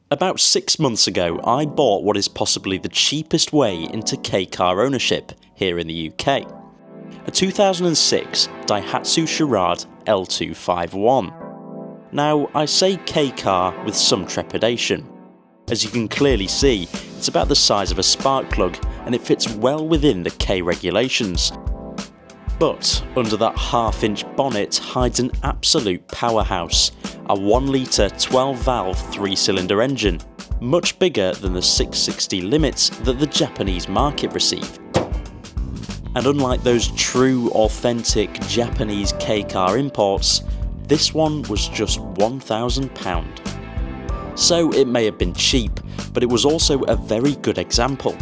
About 6 months ago, I bought what is possibly the cheapest way into Kei Car ownership here in the UK. A 2006 Daihatsu Charade L251. Now, I say Kei Car with some trepidation. As you can clearly see, it's about the size of a spark plug and it fits well within the Kei regulations. But under that half-inch bonnet hides an absolute powerhouse, a 1-litre 12-valve 3-cylinder engine, much bigger than the 660 limits that the Japanese market receive. And unlike those true, authentic Japanese Kei Car imports, this one was just £1,000. So it may have been cheap, but it was also a very good example.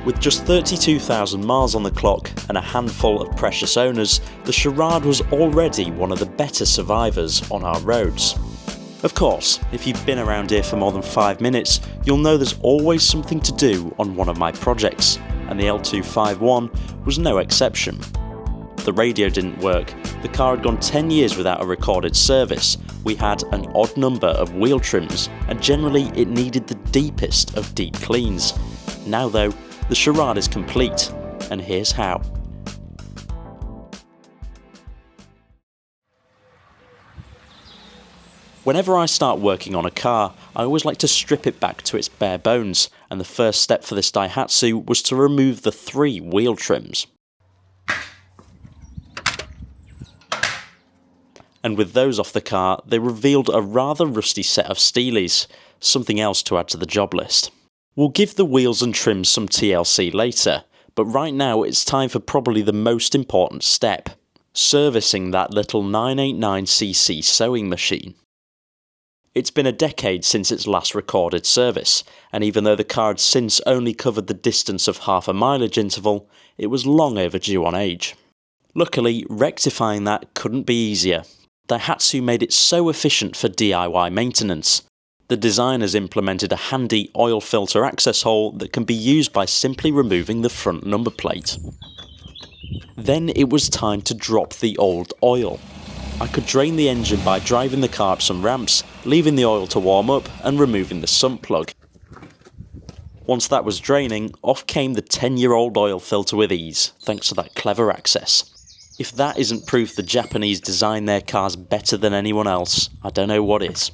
With just 32,000 miles on the clock and a handful of precious owners, the Charade was already one of the better survivors on our roads. Of course, if you've been around here for more than 5 minutes, you'll know there's always something to do on one of my projects, and the L251 was no exception. The radio didn't work, the car had gone 10 years without a recorded service, we had an odd number of wheel trims, and generally it needed the deepest of deep cleans. Now though, the Charade is complete, and here's how. Whenever I start working on a car, I always like to strip it back to its bare bones, and the first step for this Daihatsu was to remove the 3 wheel trims. And with those off the car, they revealed a rather rusty set of steelies, something else to add to the job list. We'll give the wheels and trims some TLC later, but right now it's time for probably the most important step, servicing that little 989cc sewing machine. It's been a decade since its last recorded service, and even though the car had since only covered the distance of half a mileage interval, it was long overdue on age. Luckily, rectifying that couldn't be easier. Daihatsu made it so efficient for DIY maintenance. The designers implemented a handy oil filter access hole that can be used by simply removing the front number plate. Then it was time to drop the old oil. I could drain the engine by driving the car up some ramps, leaving the oil to warm up and removing the sump plug. Once that was draining, off came the 10-year-old oil filter with ease, thanks to that clever access. If that isn't proof the Japanese design their cars better than anyone else, I don't know what is.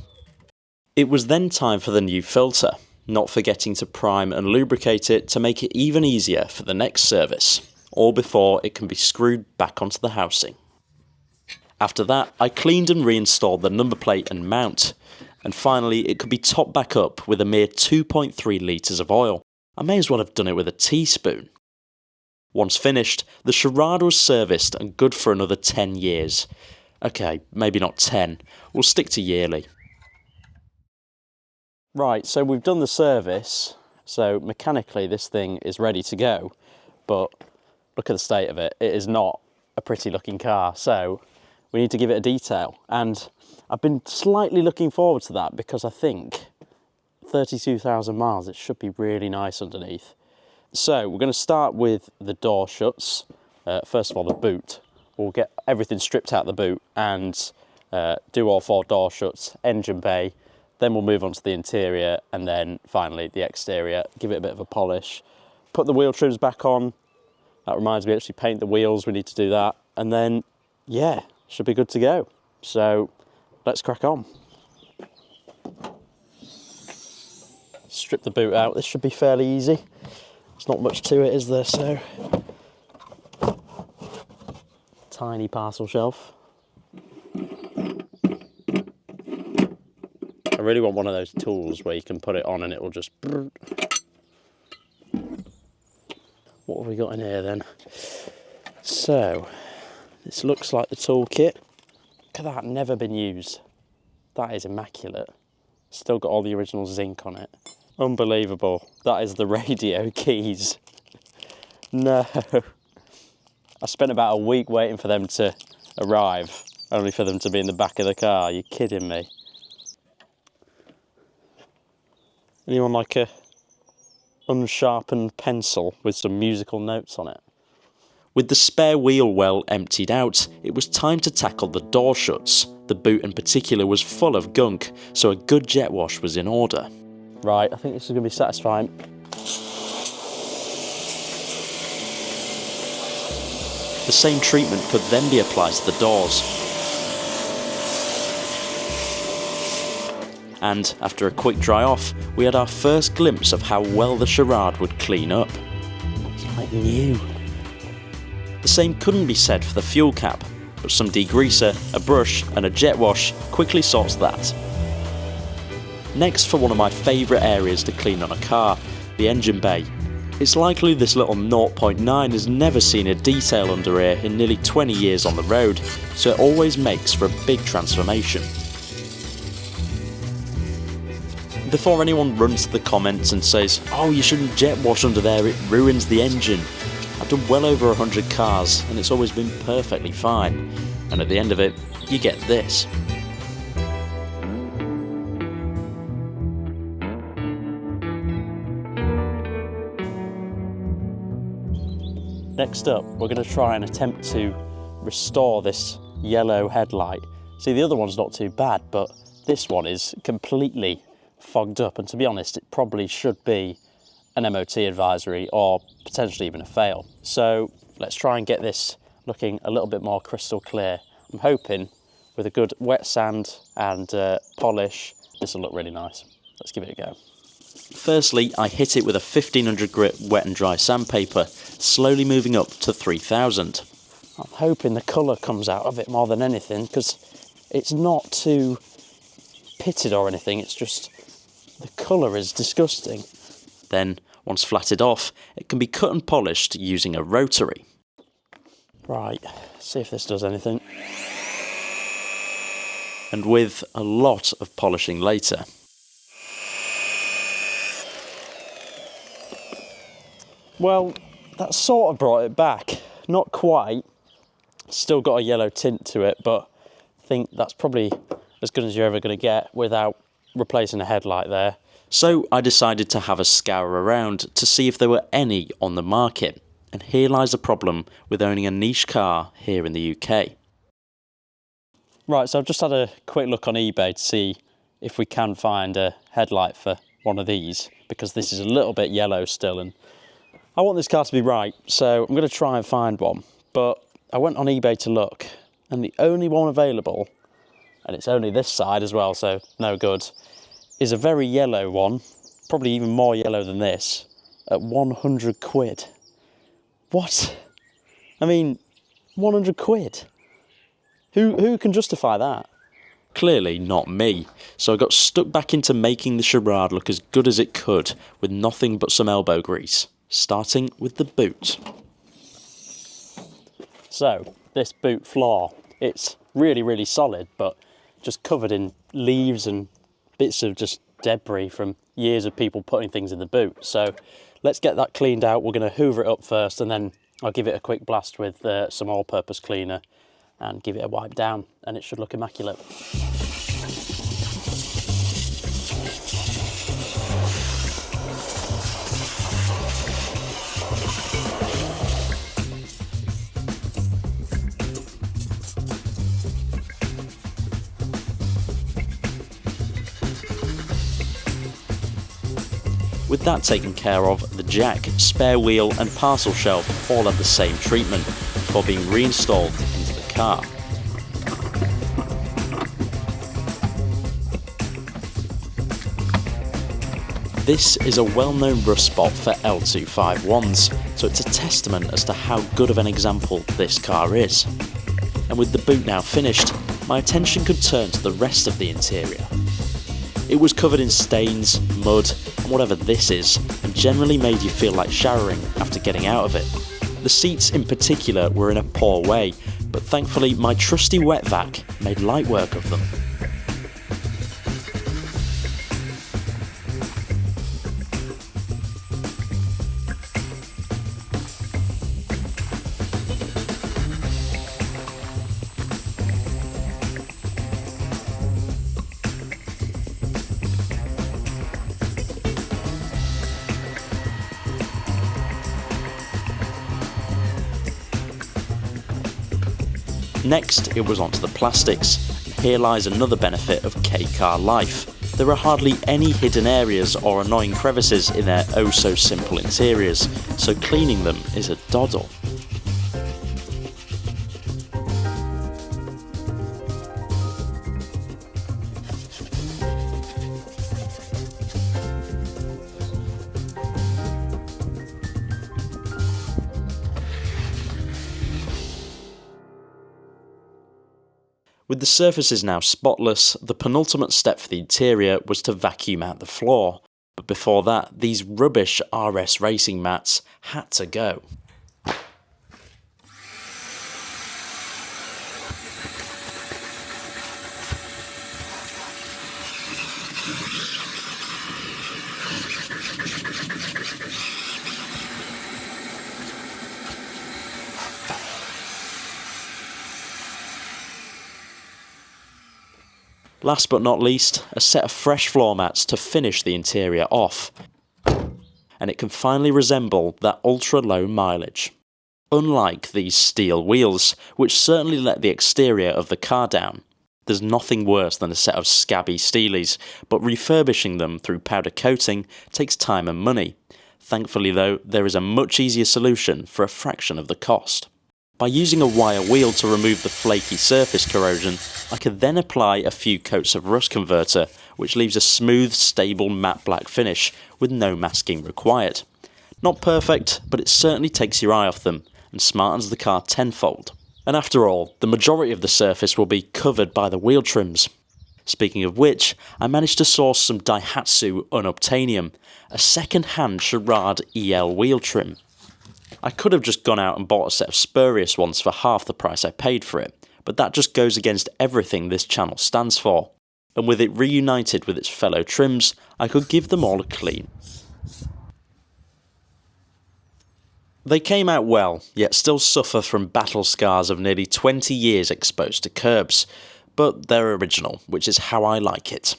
It was then time for the new filter, not forgetting to prime and lubricate it to make it even easier for the next service, all before it can be screwed back onto the housing. After that, I cleaned and reinstalled the number plate and mount, and finally it could be topped back up with a mere 2.3 litres of oil. I may as well have done it with a teaspoon. Once finished, the Charade was serviced and good for another 10 years. Okay, maybe not 10, we'll stick to yearly. Right, so we've done the service, so mechanically this thing is ready to go, but look at the state of it. It is not a pretty looking car, so we need to give it a detail. And I've been slightly looking forward to that because I think 32,000 miles, it should be really nice underneath. So we're going to start with the door shuts. First of all, the boot. We'll get everything stripped out the boot and do all 4 door shuts, engine bay. Then we'll move on to the interior and then finally the exterior, give it a bit of a polish. Put the wheel trims back on. That reminds me, actually paint the wheels, we need to do that. And then, yeah, should be good to go. So let's crack on. Strip the boot out, this should be fairly easy. There's not much to it, is there? So, tiny parcel shelf. I really want one of those tools where you can put it on and it will just... What have we got in here then? So, this looks like the toolkit. Look at that, never been used. That is immaculate. Still got all the original zinc on it. Unbelievable. That is the radio keys. No. I spent about a week waiting for them to arrive, only for them to be in the back of the car. You're kidding me. Anyone like a unsharpened pencil with some musical notes on it? With the spare wheel well emptied out, it was time to tackle the door shuts. The boot in particular was full of gunk, so a good jet wash was in order. Right, I think this is going to be satisfying. The same treatment could then be applied to the doors. And after a quick dry off, we had our first glimpse of how well the Charade would clean up. It's like new. The same couldn't be said for the fuel cap, but some degreaser, a brush and a jet wash quickly sorts that. Next, for one of my favourite areas to clean on a car, the engine bay. It's likely this little 0.9 has never seen a detail under here in nearly 20 years on the road, so it always makes for a big transformation. Before anyone runs to the comments and says, "Oh, you shouldn't jet wash under there, it ruins the engine," I've done well over 100 cars and it's always been perfectly fine. And at the end of it, you get this. Next up, we're going to try and attempt to restore this yellow headlight. See, the other one's not too bad, but this one is completely fogged up, and to be honest, it probably should be an MOT advisory or potentially even a fail. So let's try and get this looking a little bit more crystal clear. I'm hoping with a good wet sand and polish, this will look really nice. Let's give it a go. Firstly, I hit it with a 1500 grit wet and dry sandpaper, slowly moving up to 3000. I'm hoping the colour comes out of it more than anything, because it's not too pitted or anything, it's just the colour is disgusting. Then, once flatted off, it can be cut and polished using a rotary. Right, see if this does anything. And with a lot of polishing later. Well, that sort of brought it back. Not quite. Still got a yellow tint to it, but I think that's probably as good as you're ever going to get without replacing a headlight there. So I decided to have a scour around to see if there were any on the market. And here lies a problem with owning a niche car here in the UK. Right, so I've just had a quick look on eBay to see if we can find a headlight for one of these, because this is a little bit yellow still and I want this car to be right, so I'm going to try and find one. But I went on eBay to look, and the only one available, and it's only this side as well, so no good, is a very yellow one, probably even more yellow than this, at 100 quid. What? I mean, 100 quid? Who can justify that? Clearly not me, so I got stuck back into making the Charade look as good as it could, with nothing but some elbow grease. Starting with the boot. So, this boot floor, it's really, really solid, but just covered in leaves and bits of just debris from years of people putting things in the boot. So, let's get that cleaned out. We're going to hoover it up first, and then I'll give it a quick blast with some all-purpose cleaner and give it a wipe down, and it should look immaculate. With that taken care of, the jack, spare wheel and parcel shelf all had the same treatment before being reinstalled into the car. This is a well-known rust spot for L251s, so it's a testament as to how good of an example this car is. And with the boot now finished, my attention could turn to the rest of the interior. It was covered in stains, mud, and whatever this is, and generally made you feel like showering after getting out of it. The seats in particular were in a poor way, but thankfully my trusty wet vac made light work of them. Next, it was onto the plastics. Here lies another benefit of Kei Car life. There are hardly any hidden areas or annoying crevices in their oh so simple interiors, so cleaning them is a doddle. With the surfaces now spotless, the penultimate step for the interior was to vacuum out the floor, but before that, these rubbish RS racing mats had to go. Last but not least, a set of fresh floor mats to finish the interior off, and it can finally resemble that ultra low mileage. Unlike these steel wheels, which certainly let the exterior of the car down, there's nothing worse than a set of scabby steelies, but refurbishing them through powder coating takes time and money. Thankfully though, there is a much easier solution for a fraction of the cost. By using a wire wheel to remove the flaky surface corrosion, I could then apply a few coats of rust converter, which leaves a smooth, stable matte black finish with no masking required. Not perfect, but it certainly takes your eye off them and smartens the car tenfold. And after all, the majority of the surface will be covered by the wheel trims. Speaking of which, I managed to source some Daihatsu Unobtainium, a second-hand Charade EL wheel trim. I could have just gone out and bought a set of spurious ones for half the price I paid for it, but that just goes against everything this channel stands for. And with it reunited with its fellow trims, I could give them all a clean. They came out well, yet still suffer from battle scars of nearly 20 years exposed to curbs, but they're original, which is how I like it.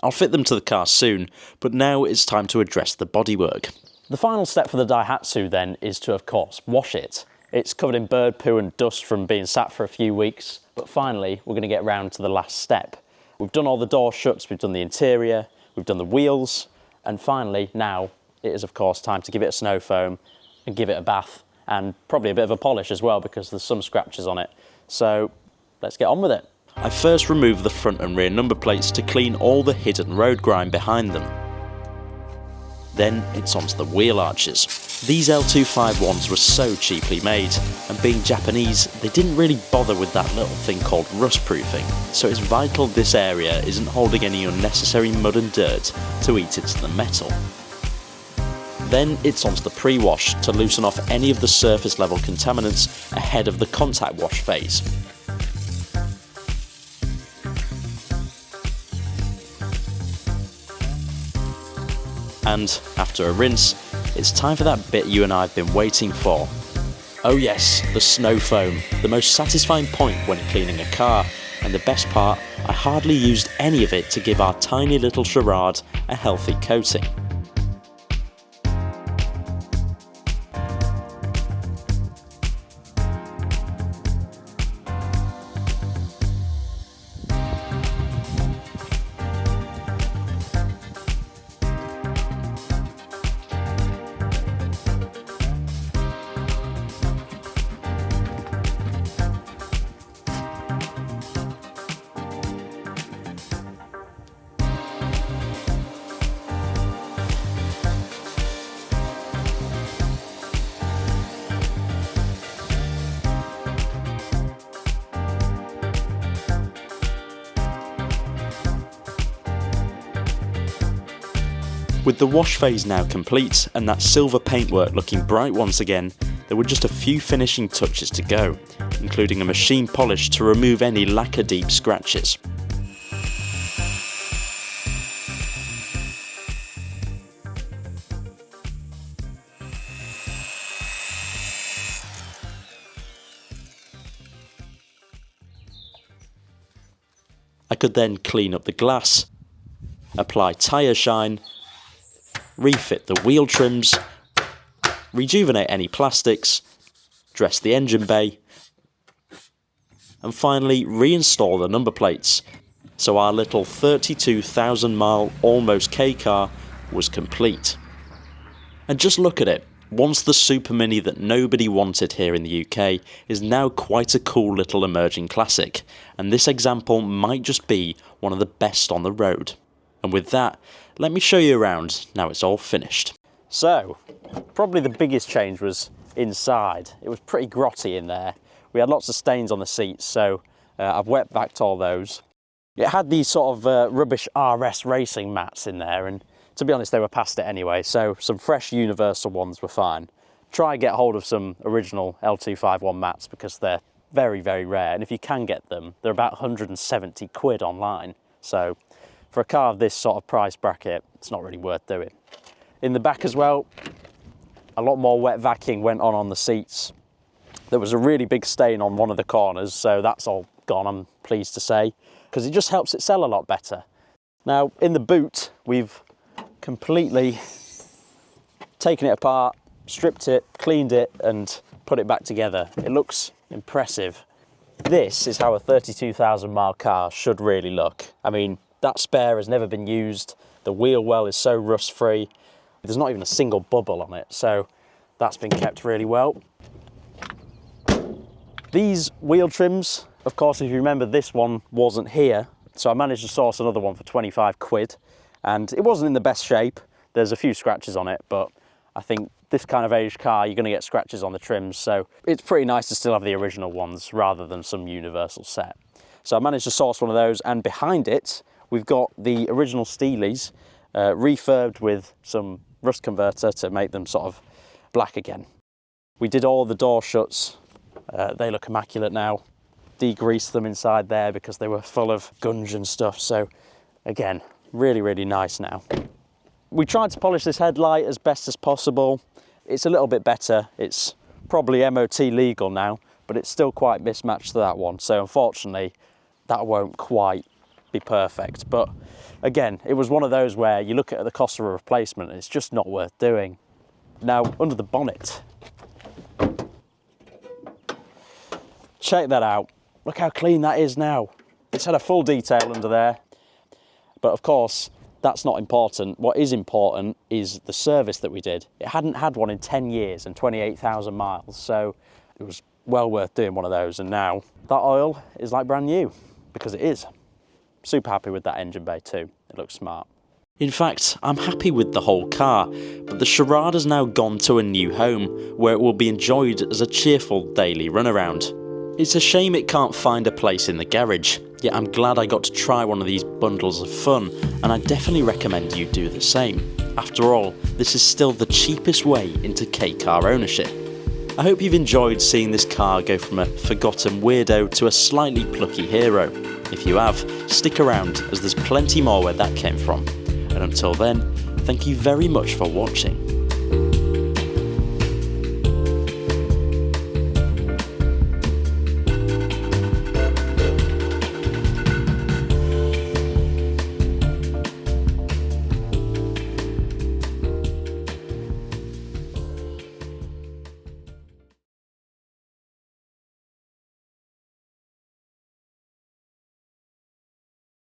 I'll fit them to the car soon, but now it's time to address the bodywork. The final step for the Daihatsu then is to, of course, wash it. It's covered in bird poo and dust from being sat for a few weeks, but finally we're going to get round to the last step. We've done all the door shuts, we've done the interior, we've done the wheels, and finally now it is of course time to give it a snow foam and give it a bath, and probably a bit of a polish as well because there's some scratches on it. So let's get on with it. I first removed the front and rear number plates to clean all the hidden road grime behind them. Then it's onto the wheel arches. These L251s were so cheaply made, and being Japanese, they didn't really bother with that little thing called rust proofing, so it's vital this area isn't holding any unnecessary mud and dirt to eat into the metal. Then it's onto the pre-wash to loosen off any of the surface level contaminants ahead of the contact wash phase. And after a rinse, it's time for that bit you and I have been waiting for. Oh yes, the snow foam, the most satisfying point when cleaning a car, and the best part, I hardly used any of it to give our tiny little Charade a healthy coating. With the wash phase now complete and that silver paintwork looking bright once again, there were just a few finishing touches to go, including a machine polish to remove any lacquer deep scratches. I could then clean up the glass, apply tyre shine, refit the wheel trims, rejuvenate any plastics, dress the engine bay, and finally reinstall the number plates, so our little 32,000 mile almost Kei Car was complete. And just look at it, once the Super Mini that nobody wanted here in the UK is now quite a cool little emerging classic, and this example might just be one of the best on the road. And with that, let me show you around now it's all finished. So, probably the biggest change was inside. It was pretty grotty in there. We had lots of stains on the seats, so I've wet vacked all those. It had these sort of rubbish RS racing mats in there, and to be honest, they were past it anyway, so some fresh universal ones were fine. Try and get hold of some original L251 mats because they're very, very rare, and if you can get them, they're about 170 quid online. So for a car of this sort of price bracket, it's not really worth doing. In the back as well, a lot more wet vacuuming went on the seats. There was a really big stain on one of the corners, so that's all gone, I'm pleased to say, because it just helps it sell a lot better. Now, in the boot, we've completely taken it apart, stripped it, cleaned it, and put it back together. It looks impressive. This is how a 32,000 mile car should really look. I mean, that spare has never been used. The wheel well is so rust free. There's not even a single bubble on it, so that's been kept really well. These wheel trims, of course, if you remember, this one wasn't here, so I managed to source another one for 25 quid, and it wasn't in the best shape. There's a few scratches on it, but I think this kind of aged car, you're going to get scratches on the trims, so it's pretty nice to still have the original ones rather than some universal set. So I managed to source one of those, and behind it, we've got the original Steelies, refurbed with some rust converter to make them sort of black again. We did all the door shuts. They look immaculate now. Degreased them inside there because they were full of gunge and stuff. So again, really, really nice now. We tried to polish this headlight as best as possible. It's a little bit better. It's probably MOT legal now, but it's still quite mismatched to that one. So unfortunately, that won't quite be perfect. But again, it was one of those where you look at the cost of a replacement and it's just not worth doing. Now, under the bonnet, check that out. Look how clean that is now. It's had a full detail under there. But of course, that's not important. What is important is the service that we did. It hadn't had one in 10 years and 28,000 miles. So it was well worth doing one of those. And now that oil is like brand new, because it is. Super happy with that engine bay too. It looks smart. In fact, I'm happy with the whole car, but the Charade has now gone to a new home where it will be enjoyed as a cheerful daily runaround. It's a shame it can't find a place in the garage, yet I'm glad I got to try one of these bundles of fun, and I definitely recommend you do the same. After all, this is still the cheapest way into Kei Car ownership. I hope you've enjoyed seeing this car go from a forgotten weirdo to a slightly plucky hero. If you have, stick around as there's plenty more where that came from. And until then, thank you very much for watching.